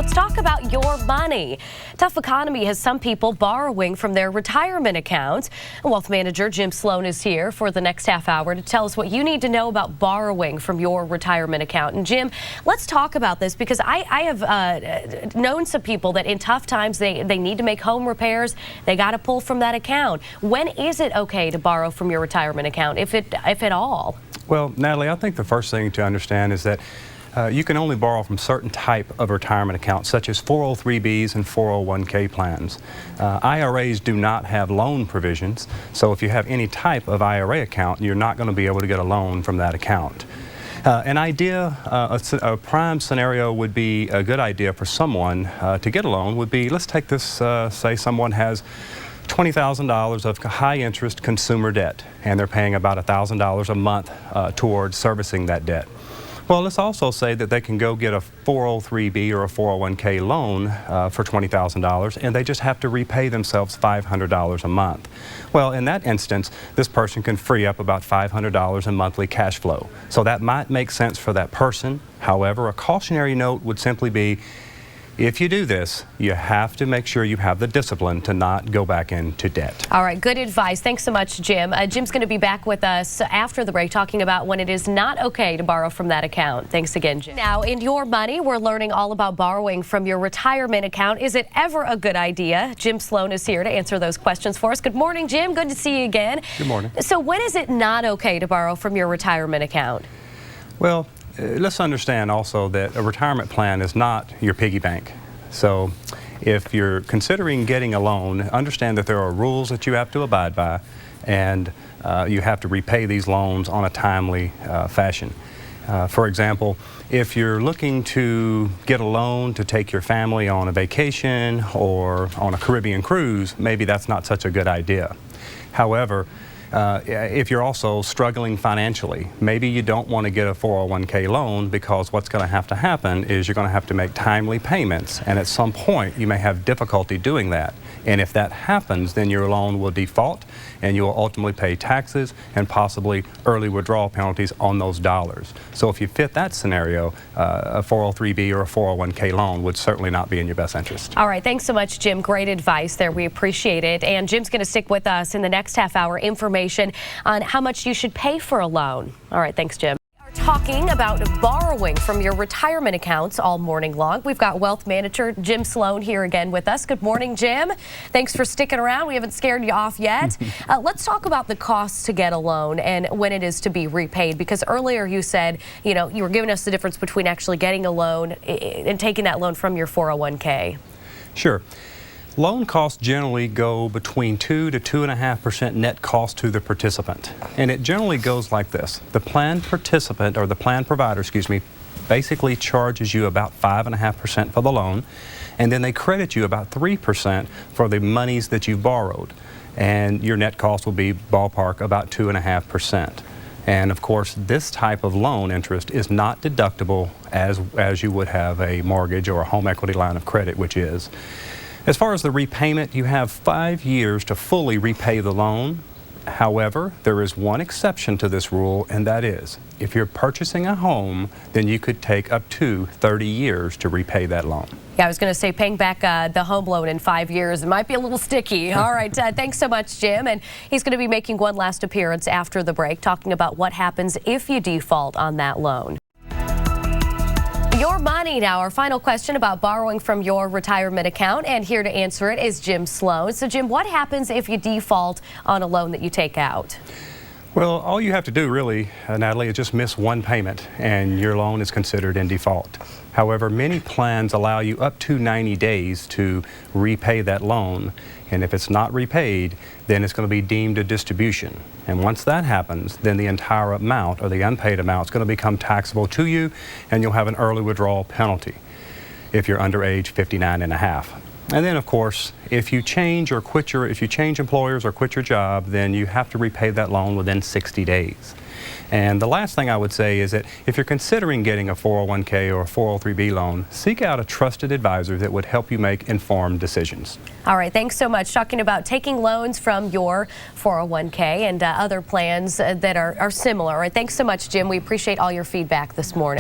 Let's talk about your money. Tough economy has some people borrowing from their retirement accounts. Wealth manager Jim Sloan is here for the next half hour to tell us what you need to know about borrowing from your retirement account. And Jim, let's talk about this because I have known some people that in tough times they need to make home repairs. They got to pull from that account. When is it okay to borrow from your retirement account, if at all? Well, Natalie, I think the first thing to understand is that you can only borrow from certain type of retirement accounts, such as 403Bs and 401k plans. IRAs do not have loan provisions, so if you have any type of IRA account, you're not going to be able to get a loan from that account. A prime scenario would be a good idea for someone to get a loan would be, let's take this, say someone has $20,000 of high-interest consumer debt, and they're paying about $1,000 a month towards servicing that debt. Well, let's also say that they can go get a 403B or a 401k loan for $20,000, and they just have to repay themselves $500 a month. Well, in that instance, this person can free up about $500 in monthly cash flow. So that might make sense for that person. However, a cautionary note would simply be, if you do this, you have to make sure you have the discipline to not go back into debt. All right, good advice. Thanks so much, Jim. Jim's going to be back with us after the break talking about when it is not okay to borrow from that account. Thanks again, Jim. Now, in Your Money, we're learning all about borrowing from your retirement account. Is it ever a good idea? Jim Sloan is here to answer those questions for us. Good morning, Jim. Good to see you again. Good morning. So when is it not okay to borrow from your retirement account? Well, let's understand also that a retirement plan is not your piggy bank. So if you're considering getting a loan, understand that there are rules that you have to abide by, and you have to repay these loans on a timely fashion. For example, if you're looking to get a loan to take your family on a vacation or on a Caribbean cruise, maybe that's not such a good idea. However, if you're also struggling financially, maybe you don't want to get a 401k loan, because what's going to happen is you're going to have to make timely payments, and at some point you may have difficulty doing that. And if that happens, then your loan will default, and you will ultimately pay taxes and possibly early withdrawal penalties on those dollars. So if you fit that scenario, a 403B or a 401k loan would certainly not be in your best interest. All right, thanks so much, Jim. Great advice there. We appreciate it. And Jim's going to stick with us in the next half hour. Information on how much you should pay for a loan. All right, thanks, Jim. We're talking about borrowing from your retirement accounts all morning long. We've got wealth manager Jim Sloan here again with us. Good morning, Jim. Thanks for sticking around. We haven't scared you off yet. Let's talk about the costs to get a loan and when it is to be repaid, because earlier you said, you were giving us the difference between actually getting a loan and taking that loan from your 401k. Sure. Loan costs generally go between 2 to 2.5% net cost to the participant. And it generally goes like this. The plan participant, or the plan provider, excuse me, basically charges you about 5.5% for the loan, and then they credit you about 3% for the monies that you've borrowed. And your net cost will be ballpark about 2.5%. And of course, this type of loan interest is not deductible as you would have a mortgage or a home equity line of credit, which is. As far as the repayment, you have 5 years to fully repay the loan. However, there is one exception to this rule, and that is, if you're purchasing a home, then you could take up to 30 years to repay that loan. Yeah, I was going to say paying back the home loan in 5 years, it might be a little sticky. All right, thanks so much, Jim. And he's going to be making one last appearance after the break, talking about what happens if you default on that loan. Your Money now, our final question about borrowing from your retirement account, and here to answer it is Jim Sloan. So Jim, what happens if you default on a loan that you take out? Well, all you have to do really, Natalie, is just miss one payment and your loan is considered in default. However, many plans allow you up to 90 days to repay that loan, and if it's not repaid, then it's going to be deemed a distribution. And once that happens, then the entire amount, or the unpaid amount, is going to become taxable to you, and you'll have an early withdrawal penalty if you're under age 59 and a half. And then, of course, if you change employers or quit your job, then you have to repay that loan within 60 days. And the last thing I would say is that if you're considering getting a 401k or a 403b loan, seek out a trusted advisor that would help you make informed decisions. All right, thanks so much. Talking about taking loans from your 401k and other plans that are similar. All right, thanks so much, Jim. We appreciate all your feedback this morning.